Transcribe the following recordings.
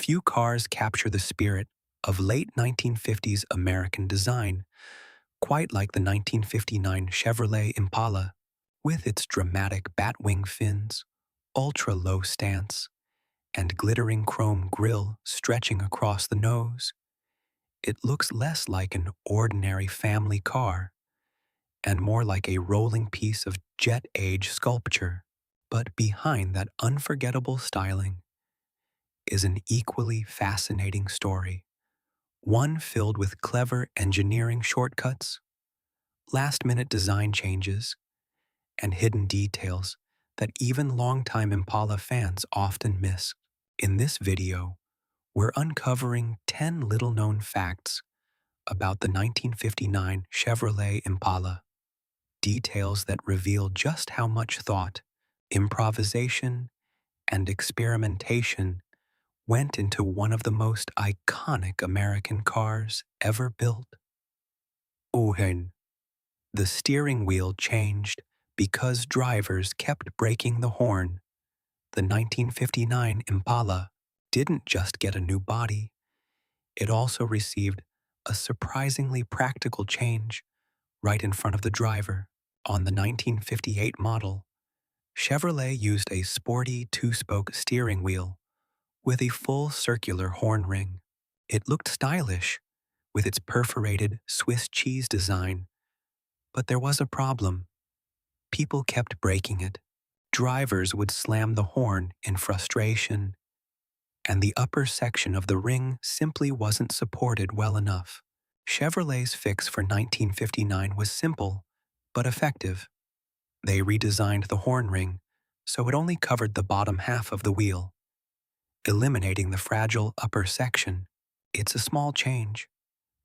Few cars capture the spirit of late 1950s American design quite like the 1959 Chevrolet Impala, with its dramatic Batwing fins, ultra-low stance, and glittering chrome grille stretching across the nose. It looks less like an ordinary family car and more like a rolling piece of jet-age sculpture. But behind that unforgettable styling is an equally fascinating story, one filled with clever engineering shortcuts, last-minute design changes, and hidden details that even longtime Impala fans often miss. In this video, we're uncovering 10 little-known facts about the 1959 Chevrolet Impala, details that reveal just how much thought, improvisation, and experimentation went into one of the most iconic American cars ever built. Ohen. The steering wheel changed because drivers kept breaking the horn. The 1959 Impala didn't just get a new body, it also received a surprisingly practical change right in front of the driver. On the 1958 model, Chevrolet used a sporty two-spoke steering wheel with a full circular horn ring. It looked stylish with its perforated Swiss cheese design, but there was a problem. People kept breaking it. Drivers would slam the horn in frustration, and the upper section of the ring simply wasn't supported well enough. Chevrolet's fix for 1959 was simple, but effective. They redesigned the horn ring so it only covered the bottom half of the wheel, eliminating the fragile upper section. It's a small change,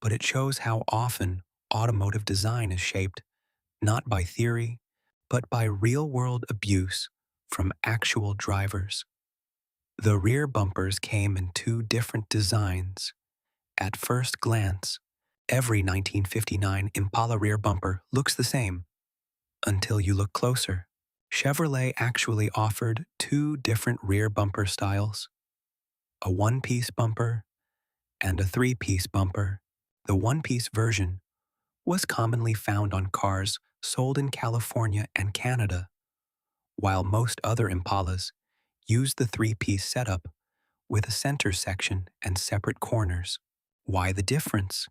but it shows how often automotive design is shaped not by theory, but by real-world abuse from actual drivers. The rear bumpers came in two different designs. At first glance, every 1959 Impala rear bumper looks the same. Until you look closer, Chevrolet actually offered two different rear bumper styles, a one-piece bumper and a three-piece bumper. The one-piece version was commonly found on cars sold in California and Canada, while most other Impalas used the three-piece setup with a center section and separate corners. Why the difference?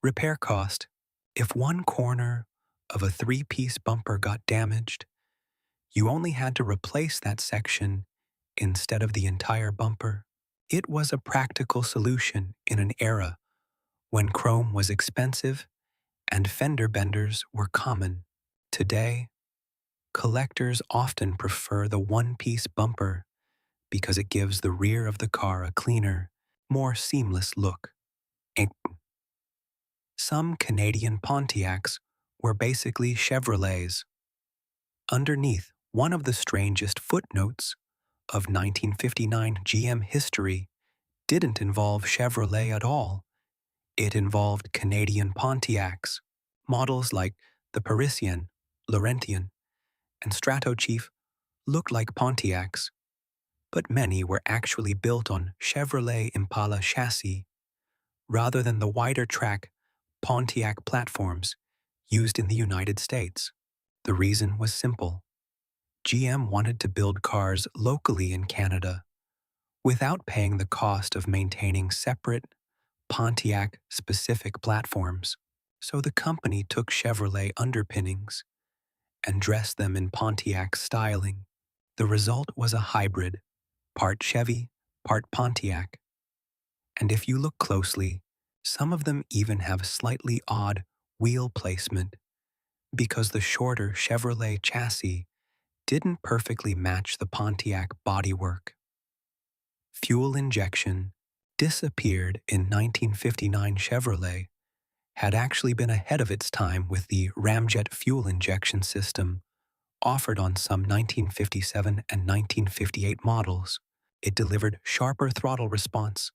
Repair cost. If one corner of a three-piece bumper got damaged, you only had to replace that section instead of the entire bumper. It was a practical solution in an era when chrome was expensive and fender benders were common. Today, collectors often prefer the one-piece bumper because it gives the rear of the car a cleaner, more seamless look. Some Canadian Pontiacs were basically Chevrolets. Underneath one of the strangest footnotes of 1959 GM history didn't involve Chevrolet at all. It involved Canadian Pontiacs. Models like the Parisienne, Laurentien, and Stratochief looked like Pontiacs, but many were actually built on Chevrolet Impala chassis rather than the wider track Pontiac platforms used in the United States. The reason was simple. GM wanted to build cars locally in Canada without paying the cost of maintaining separate Pontiac-specific platforms. So the company took Chevrolet underpinnings and dressed them in Pontiac styling. The result was a hybrid, part Chevy, part Pontiac. And if you look closely, some of them even have slightly odd wheel placement because the shorter Chevrolet chassis didn't perfectly match the Pontiac bodywork. Fuel injection disappeared in 1959 Chevrolet had actually been ahead of its time with the ramjet fuel injection system offered on some 1957 and 1958 models. It delivered sharper throttle response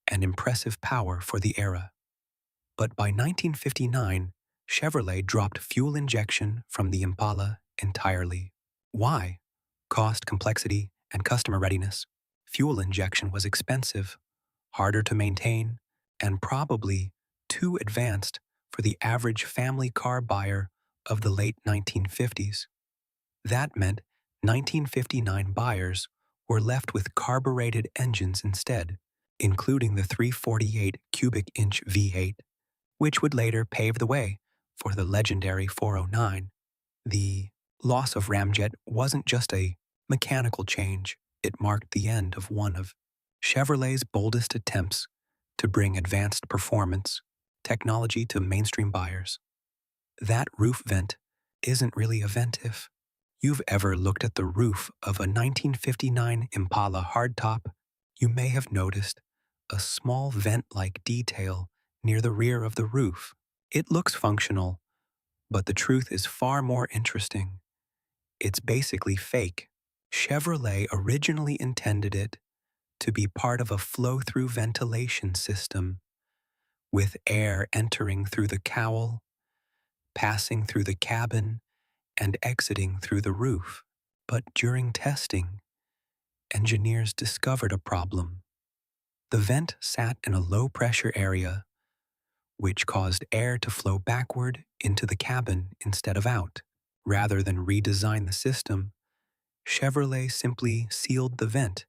and impressive power for the era. But by 1959, Chevrolet dropped fuel injection from the Impala entirely. Why? Cost, complexity, and customer readiness. Fuel injection was expensive, harder to maintain, and probably too advanced for the average family car buyer of the late 1950s. That meant 1959 buyers were left with carbureted engines instead, including the 348 cubic inch V8, which would later pave the way for the legendary 409. The loss of ramjet wasn't just a mechanical change, it marked the end of one of Chevrolet's boldest attempts to bring advanced performance technology to mainstream buyers. That roof vent isn't really a vent if you've ever looked at the roof of a 1959 Impala hardtop. You may have noticed a small vent-like detail near the rear of the roof. It looks functional, but the truth is far more interesting. It's basically fake. Chevrolet originally intended it to be part of a flow-through ventilation system, with air entering through the cowl, passing through the cabin, and exiting through the roof. But during testing, engineers discovered a problem. The vent sat in a low-pressure area, which caused air to flow backward into the cabin instead of out. Rather than redesign the system, Chevrolet simply sealed the vent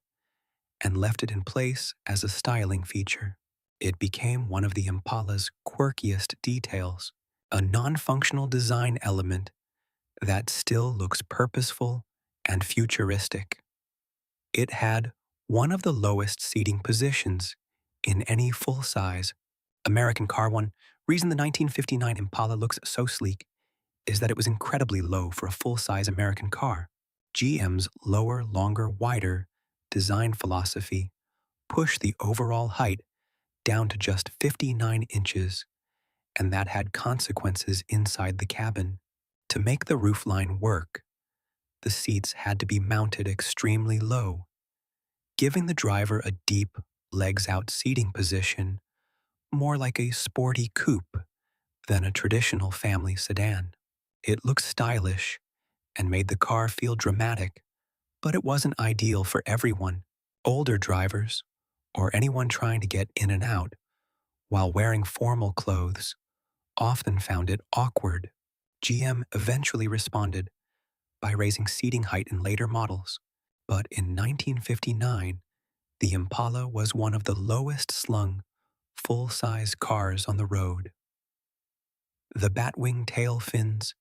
and left it in place as a styling feature. It became one of the Impala's quirkiest details, a non-functional design element that still looks purposeful and futuristic. It had one of the lowest seating positions in any full-size American car. One reason the 1959 Impala looks so sleek is that it was incredibly low for a full-size American car. GM's lower, longer, wider design philosophy pushed the overall height down to just 59 inches, and that had consequences inside the cabin. To make the roofline work, the seats had to be mounted extremely low, giving the driver a deep, legs-out seating position, more like a sporty coupe than a traditional family sedan. It looked stylish and made the car feel dramatic, but it wasn't ideal for everyone. Older drivers, or anyone trying to get in and out while wearing formal clothes, often found it awkward. GM eventually responded by raising seating height in later models, but in 1959, the Impala was one of the lowest slung, full-size cars on the road. The Batwing tail fins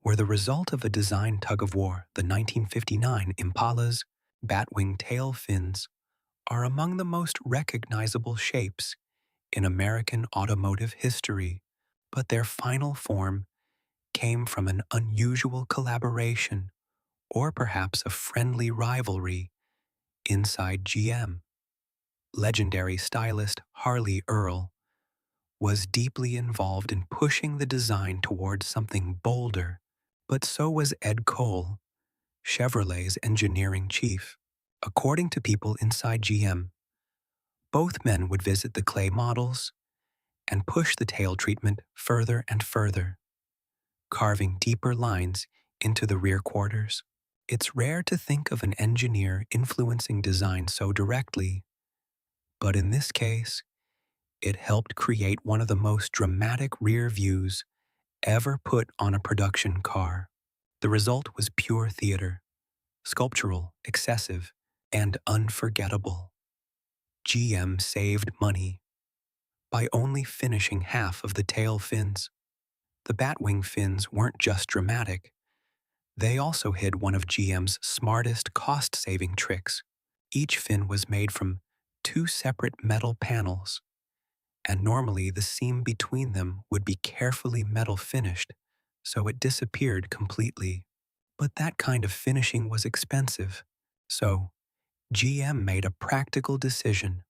were the result of a design tug-of-war. The 1959 Impala's Batwing tail fins are among the most recognizable shapes in American automotive history, but their final form came from an unusual collaboration, or perhaps a friendly rivalry, inside GM. Legendary stylist Harley Earl was deeply involved in pushing the design towards something bolder, but so was Ed Cole, Chevrolet's engineering chief. According to people inside GM, both men would visit the clay models and push the tail treatment further and further, carving deeper lines into the rear quarters. It's rare to think of an engineer influencing design so directly, but in this case, it helped create one of the most dramatic rear views ever put on a production car. The result was pure theater, sculptural, excessive, and unforgettable. GM saved money by only finishing half of the tail fins. The Batwing fins weren't just dramatic, they also hid one of GM's smartest cost-saving tricks. Each fin was made from two separate metal panels, and normally the seam between them would be carefully metal finished, so it disappeared completely. But that kind of finishing was expensive, so GM made a practical decision: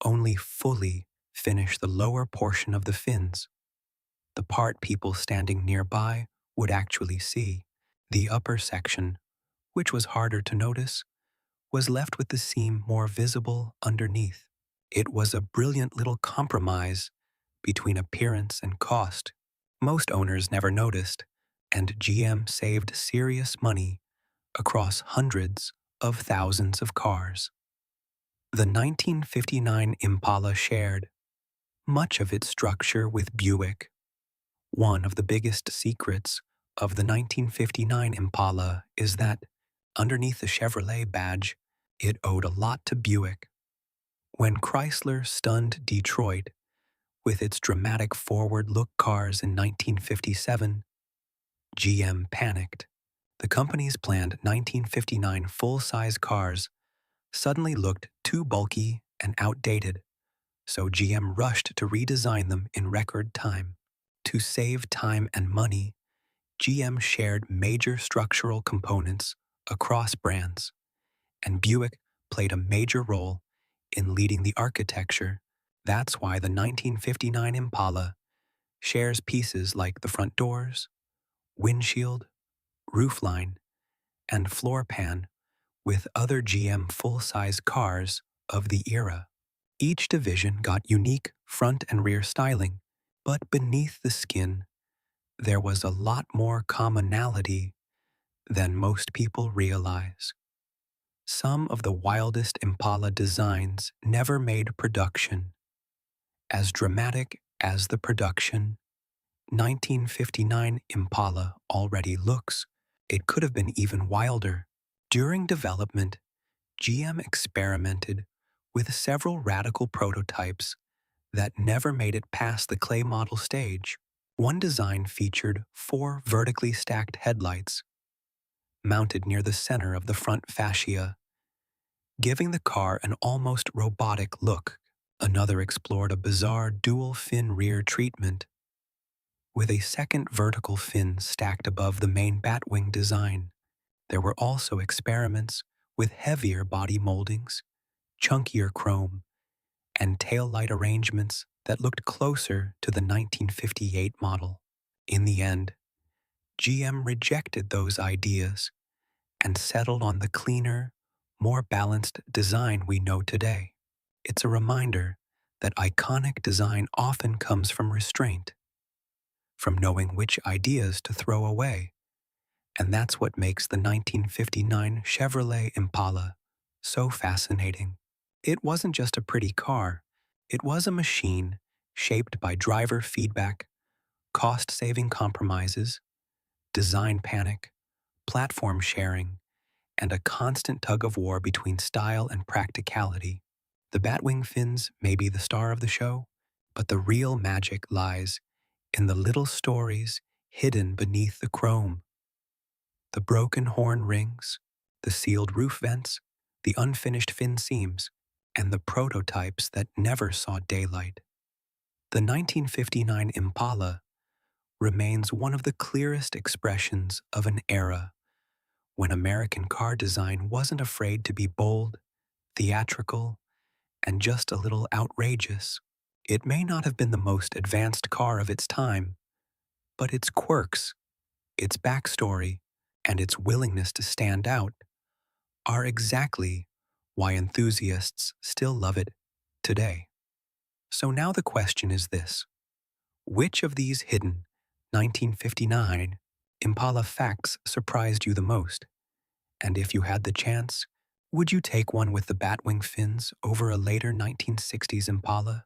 only fully finish the lower portion of the fins, the part people standing nearby would actually see. The upper section, which was harder to notice, was left with the seam more visible underneath. It was a brilliant little compromise between appearance and cost. Most owners never noticed, and GM saved serious money across hundreds of thousands of cars. The 1959 Impala shared much of its structure with Buick. One of the biggest secrets of the 1959 Impala is that, underneath the Chevrolet badge, it owed a lot to Buick. When Chrysler stunned Detroit with its dramatic forward-look cars in 1957, GM panicked. The company's planned 1959 full-size cars suddenly looked too bulky and outdated, so GM rushed to redesign them in record time. To save time and money, GM shared major structural components across brands, and Buick played a major role in leading the architecture. That's why the 1959 Impala shares pieces like the front doors, windshield, roofline, and floor pan with other GM full-size cars of the era. Each division got unique front and rear styling, but beneath the skin, there was a lot more commonality than most people realize. Some of the wildest Impala designs never made production. As dramatic as the production 1959 Impala already looks, it could have been even wilder. During development, GM experimented with several radical prototypes that never made it past the clay model stage. One design featured 4 vertically stacked headlights mounted near the center of the front fascia, giving the car an almost robotic look. Another explored a bizarre dual-fin rear treatment, with a second vertical fin stacked above the main Batwing design. There were also experiments with heavier body moldings, chunkier chrome, and taillight arrangements that looked closer to the 1958 model. In the end, GM rejected those ideas and settled on the cleaner, more balanced design we know today. It's a reminder that iconic design often comes from restraint, from knowing which ideas to throw away, and that's what makes the 1959 Chevrolet Impala so fascinating. It wasn't just a pretty car, it was a machine shaped by driver feedback, cost-saving compromises, design panic, platform sharing, and a constant tug-of-war between style and practicality. The Batwing fins may be the star of the show, but the real magic lies in the little stories hidden beneath the chrome. The broken horn rings, the sealed roof vents, the unfinished fin seams, and the prototypes that never saw daylight. The 1959 Impala remains one of the clearest expressions of an era when American car design wasn't afraid to be bold, theatrical, and just a little outrageous. It may not have been the most advanced car of its time, but its quirks, its backstory, and its willingness to stand out are exactly why enthusiasts still love it today. So now the question is this: which of these hidden 1959 Impala facts surprised you the most? And if you had the chance, would you take one with the Batwing fins over a later 1960s Impala?